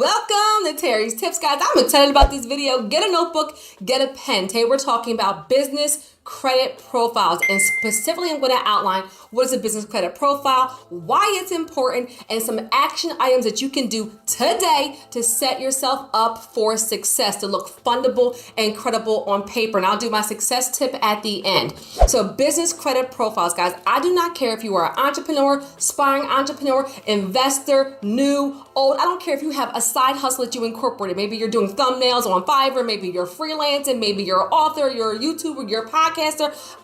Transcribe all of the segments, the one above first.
Welcome to Terry's Tips, guys. I'm excited about this video. Get a notebook, get a pen. Today we're talking about business credit profiles, and specifically I'm going to outline what is a business credit profile, why it's important, and some action items that you can do today to set yourself up for success, to look fundable and credible on paper. And I'll do my success tip at the end. So business credit profiles, guys, I do not care if you are an entrepreneur, aspiring entrepreneur, investor, new, old. I don't care if you have a side hustle that you incorporated. Maybe you're doing thumbnails on Fiverr, maybe you're freelancing, maybe you're an author, you're a YouTuber, you're a podcaster.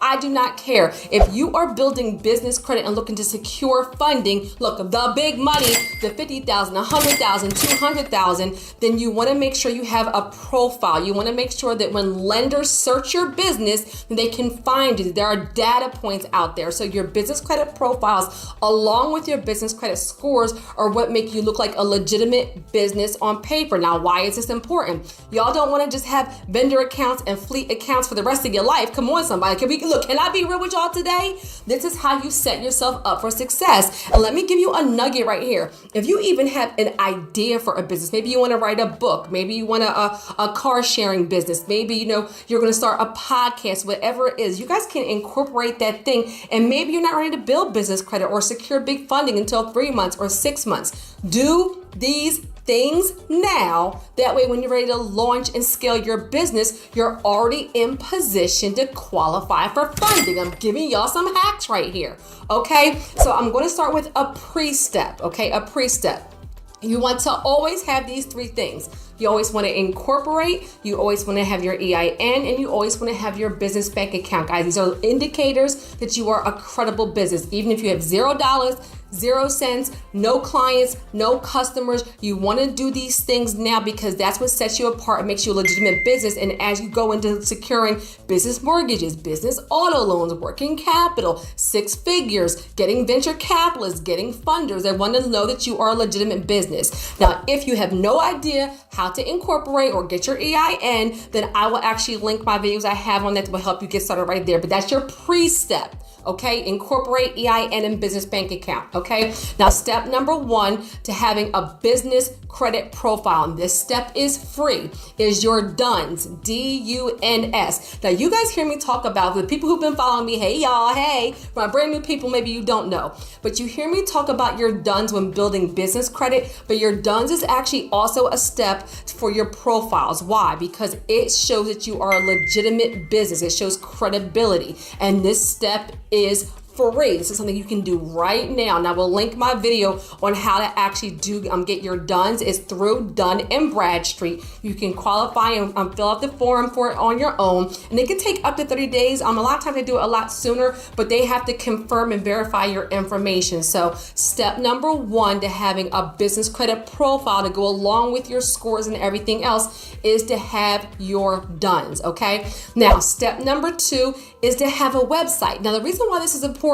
I do not care. If you are building business credit and looking to secure funding, look, the big money, the $50,000, $100,000, $200,000, then you want to make sure you have a profile. You want to make sure that when lenders search your business, they can find you. There are data points out there. So your business credit profiles, along with your business credit scores, are what make you look like a legitimate business on paper. Now, why is this important? Y'all don't want to just have vendor accounts and fleet accounts for the rest of your life. Come on, somebody. Can I be real with y'all today? This is how you set yourself up for success. And let me give you a nugget right here. If you even have an idea for a business, maybe you want to write a book, maybe you want a car sharing business, maybe you're going to start a podcast, whatever it is, you guys can incorporate that thing. And maybe you're not ready to build business credit or secure big funding until 3 months or 6 months. Do these things now. That way, when you're ready to launch and scale your business, you're already in position to qualify for funding. I'm giving y'all some hacks right here. Okay, so I'm going to start with a pre-step. Okay, a pre-step. You want to always have these three things. You always want to incorporate, you always want to have your EIN, and you always want to have your business bank account, guys. These are indicators that you are a credible business. Even if you have $0, 0 cents, no clients, no customers, you want to do these things now because that's what sets you apart and makes you a legitimate business. And as you go into securing business mortgages, business auto loans, working capital, 6 figures, getting venture capitalists, getting funders, they want to know that you are a legitimate business. Now, if you have no idea how to incorporate or get your EIN, then I will actually link my videos I have on that will help you get started right there. But that's your pre-step. Okay, incorporate EIN and business bank account. Okay, now step number 1 to having a business credit profile, and this step is free, is your DUNS, D-U-N-S. Now you guys hear me talk about, the people who've been following me, hey y'all, hey, for my brand new people, maybe you don't know, but you hear me talk about your DUNS when building business credit, but your DUNS is actually also a step for your profiles. Why? Because it shows that you are a legitimate business. It shows credibility, and this step is free. This is something you can do right now. Now we'll link my video on how to actually get your DUNS. It's through Dun & Bradstreet. You can qualify and fill out the form for it on your own, and it can take up to 30 days. A lot of times they do it a lot sooner, but they have to confirm and verify your information. So step number 1 to having a business credit profile to go along with your scores and everything else is to have your DUNS. Okay. Now step number 2 is to have a website. Now the reason why this is important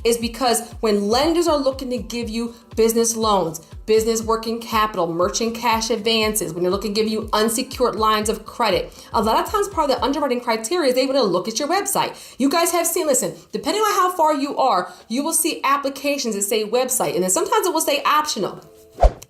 is because when lenders are looking to give you business loans, business working capital, merchant cash advances, when they're looking to give you unsecured lines of credit, a lot of times part of the underwriting criteria is they want to look at your website. You guys have seen, listen, depending on how far you are, you will see applications that say website, and then sometimes it will say optional.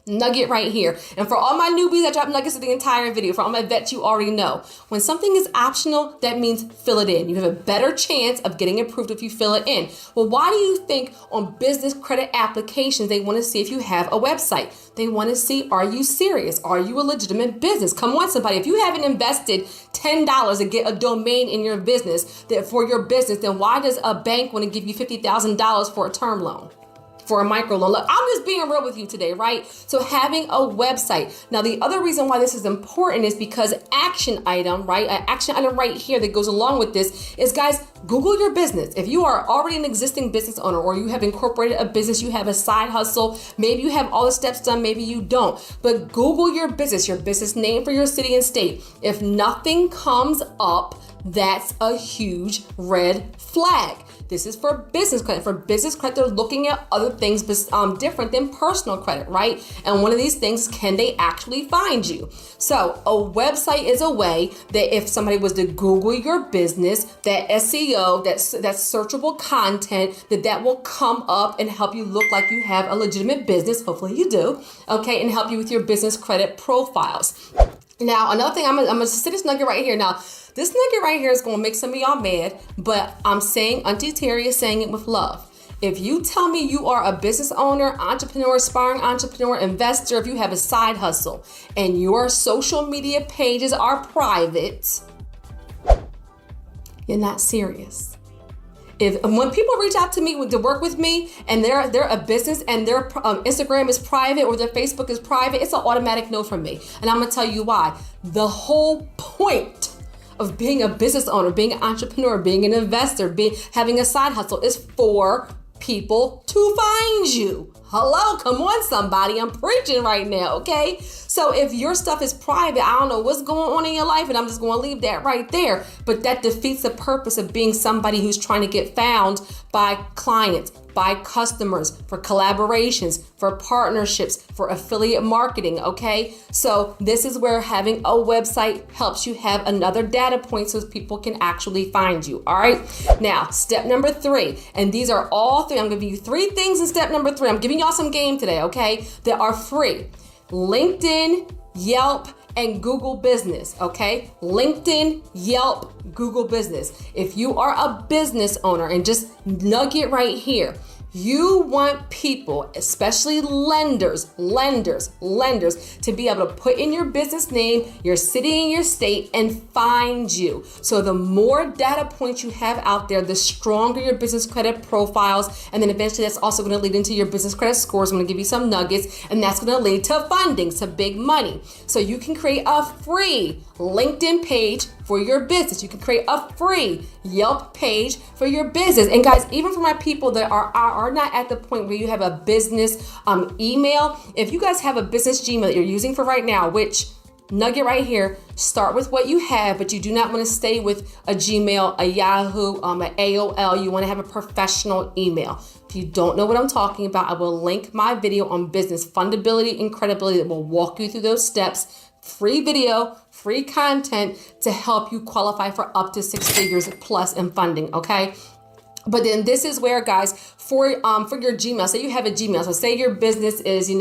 Nugget right here. And for all my newbies, I drop nuggets of the entire video. For all my vets, you already know. When something is optional, that means fill it in. You have a better chance of getting approved if you fill it in. Well, why do you think on business credit applications, they want to see if you have a website? They want to see, are you serious? Are you a legitimate business? Come on, somebody. If you haven't invested $10 to get a domain in your business, that for your business, then why does a bank want to give you $50,000 for a term loan? For a micro loan. Look, I'm just being real with you today, right? So having a website. Now, the other reason why this is important is because action item, right? An action item right here that goes along with this is, guys, Google your business. If you are already an existing business owner, or you have incorporated a business, you have a side hustle, maybe you have all the steps done, maybe you don't, but Google your business name for your city and state. If nothing comes up, that's a huge red flag. This is for business credit. For business credit, they're looking at other things different than personal credit, right? And one of these things, can they actually find you? So a website is a way that if somebody was to Google your business, that SEO, that's searchable content, that will come up and help you look like you have a legitimate business. Hopefully you do, okay, and help you with your business credit profiles. Now, another thing, I'm gonna say this nugget right here. Now, this nugget right here is gonna make some of y'all mad, but I'm saying, Auntie Terry is saying it with love. If you tell me you are a business owner, entrepreneur, aspiring entrepreneur, investor, if you have a side hustle and your social media pages are private, you're not serious. When people reach out to me to work with me and they're a business and their Instagram is private or their Facebook is private, it's an automatic no from me. And I'm gonna tell you why. The whole point of being a business owner, being an entrepreneur, being an investor, having a side hustle is for people to find you. Hello, come on somebody, I'm preaching right now, okay? So if your stuff is private, I don't know what's going on in your life, and I'm just going to leave that right there. But that defeats the purpose of being somebody who's trying to get found by clients, by customers, for collaborations, for partnerships, for affiliate marketing, okay? So this is where having a website helps you have another data point so people can actually find you, all right? Now, step number 3, and these are all 3. I'm gonna give you 3 things in step number 3. I'm giving y'all some game today, okay? That are free. LinkedIn, Yelp, and Google Business, okay? LinkedIn, Yelp, Google Business. If you are a business owner, and just nugget right here, you want people, especially lenders, to be able to put in your business name, your city, and your state and find you. So the more data points you have out there, the stronger your business credit profiles. And then eventually that's also going to lead into your business credit scores. I'm going to give you some nuggets, and that's going to lead to funding, to big money. So you can create a free LinkedIn page for your business. You can create a free Yelp page for your business. And guys, even for my people that are not at the point where you have a business email, if you guys have a business Gmail that you're using for right now, which nugget right here, start with what you have, but you do not want to stay with a Gmail, a Yahoo, an AOL. You want to have a professional email. If you don't know what I'm talking about, I will link my video on business fundability and credibility that will walk you through those steps. Free video, free content to help you qualify for up to 6 figures plus in funding, okay? But then this is where, guys, for your Gmail, say you have a Gmail, so say your business is,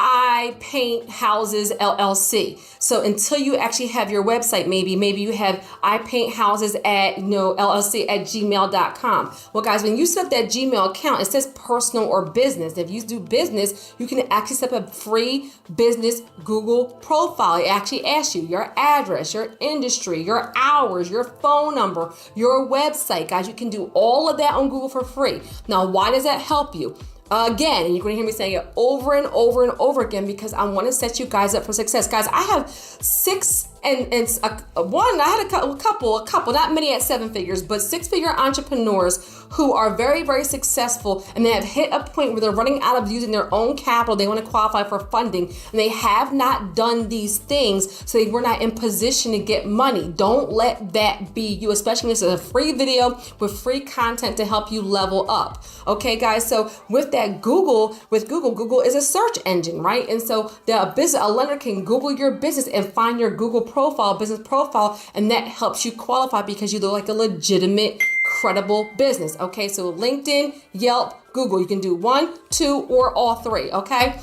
I Paint Houses LLC. So until you actually have your website, maybe you have I Paint Houses at LLC at gmail.com. Well, guys, when you set up that Gmail account, it says personal or business. If you do business, you can actually set up a free business Google profile. It actually asks you your address, your industry, your hours, your phone number, your website. Guys, you can do all of that on Google for free. Now, why does that help you? Again, and you're going to hear me saying it over and over and over again because I want to set you guys up for success. Guys, I have 6 and I had a couple, not many at 7 figures, but 6-figure entrepreneurs who are very, very successful, and they have hit a point where they're running out of using their own capital. They want to qualify for funding, and they have not done these things, so they were not in position to get money. Don't let that be you, especially when this is a free video with free content to help you level up. Okay, guys, so with that Google is a search engine, right? And so a lender can Google your business and find your Google business profile, and that helps you qualify because you look like a legitimate, credible business. Okay, so LinkedIn, Yelp, Google, you can do 1, 2, or all 3. Okay.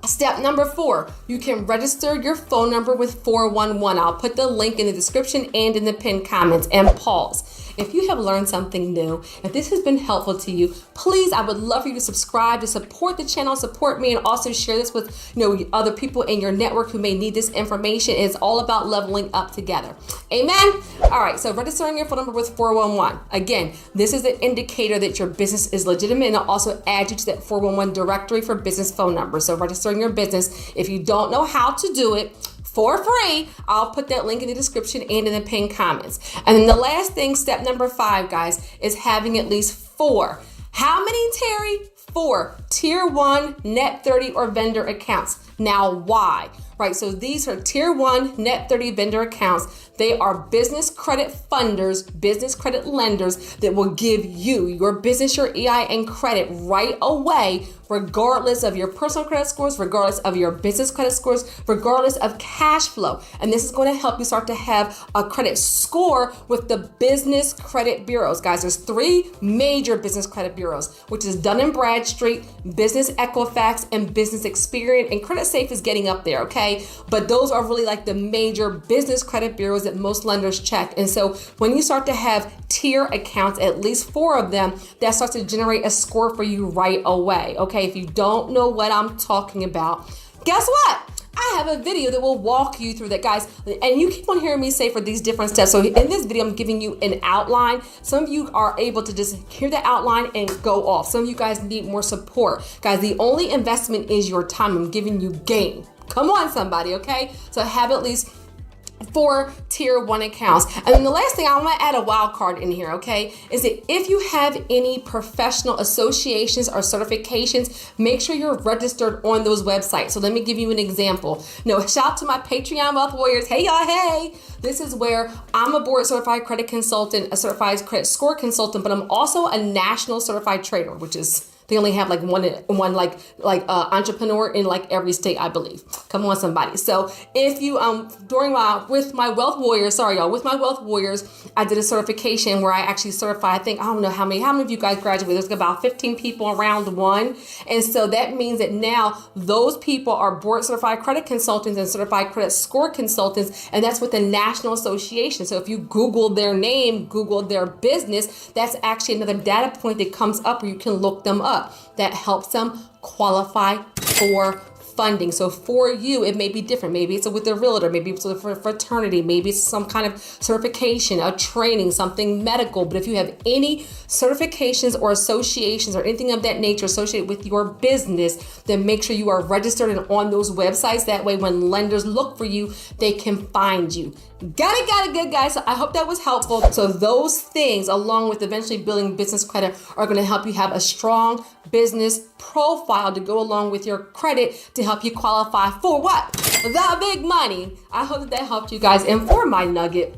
Step number 4, you can register your phone number with 411. I'll put the link in the description and in the pinned comments. And pause. If you have learned something new, if this has been helpful to you, please, I would love for you to subscribe, to support the channel, support me, and also share this with other people in your network who may need this information. It's all about leveling up together. Amen? All right, so registering your phone number with 411. Again, this is an indicator that your business is legitimate, and it'll also add you to that 411 directory for business phone numbers. So registering your business, if you don't know how to do it, for free, I'll put that link in the description and in the pinned comments. And then the last thing, step number 5, guys, is having at least 4. How many, Terry? 4 tier 1 net 30 or vendor accounts. Now, why? Right, so these are tier 1 net 30 vendor accounts. They are business credit funders, business credit lenders that will give you, your business, your EIN credit right away, regardless of your personal credit scores, regardless of your business credit scores, regardless of cash flow. And this is going to help you start to have a credit score with the business credit bureaus. Guys, there's 3 major business credit bureaus, which is Dun & Bradstreet, Business Equifax, and Business Experian. And Credit Safe is getting up there, okay? But those are really like the major business credit bureaus that most lenders check. And so when you start to have tier accounts, at least 4 of them, that starts to generate a score for you right away, okay? If you don't know what I'm talking about, guess what? I have a video that will walk you through that, guys. And you keep on hearing me say for these different steps. So in this video, I'm giving you an outline. Some of you are able to just hear the outline and go off. Some of you guys need more support. Guys, the only investment is your time. I'm giving you game. Come on, somebody, okay? So have at least 4 tier 1 accounts. And then the last thing, I want to add a wild card in here, okay, is that if you have any professional associations or certifications, make sure you're registered on those websites. So let me give you an example. Shout out to my Patreon Wealth Warriors. Hey y'all, hey. This is where I'm a board certified credit consultant, a certified credit score consultant, but I'm also a national certified trader, which is they only have like one entrepreneur in like every state, I believe. Come on, somebody. So if you with my Wealth Warriors, I did a certification where I actually certified. I don't know how many of you guys graduated. There's about 15 people around 1, and so that means that now those people are board certified credit consultants and certified credit score consultants, and that's with the National Association. So if you Google their name, Google their business, that's actually another data point that comes up where you can look them up. That helps them qualify for funding. So for you, it may be different. Maybe it's with a realtor, maybe it's with a fraternity, maybe it's some kind of certification, a training, something medical. But if you have any certifications or associations or anything of that nature associated with your business, then make sure you are registered and on those websites. That way, when lenders look for you, they can find you. Got it, good, guys. So I hope that was helpful. So those things, along with eventually building business credit, are going to help you have a strong business profile to go along with your credit to help you qualify for what? The big money. I hope that helped you guys. And for my nugget,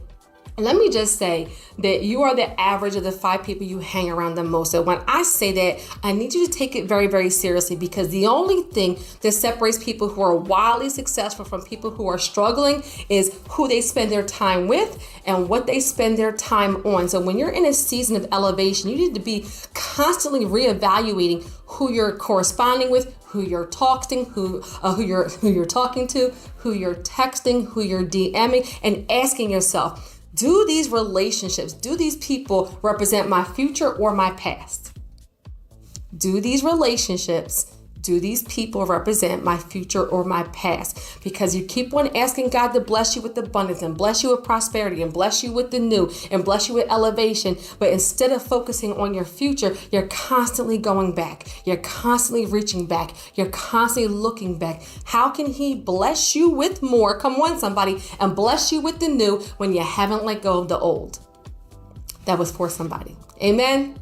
let me just say that you are the average of the 5 people you hang around the most. So when I say that, I need you to take it very, very seriously, because the only thing that separates people who are wildly successful from people who are struggling is who they spend their time with and what they spend their time on. So when you're in a season of elevation, you need to be constantly reevaluating who you're corresponding with, who you're texting, who you're talking to, who you're texting, who you're DMing, and asking yourself, do these relationships, do these people represent my future or my past? Do these relationships, do these people represent my future or my past? Because you keep on asking God to bless you with abundance and bless you with prosperity and bless you with the new and bless you with elevation. But instead of focusing on your future, you're constantly going back. You're constantly reaching back. You're constantly looking back. How can He bless you with more? Come on, somebody, and bless you with the new when you haven't let go of the old? That was for somebody. Amen.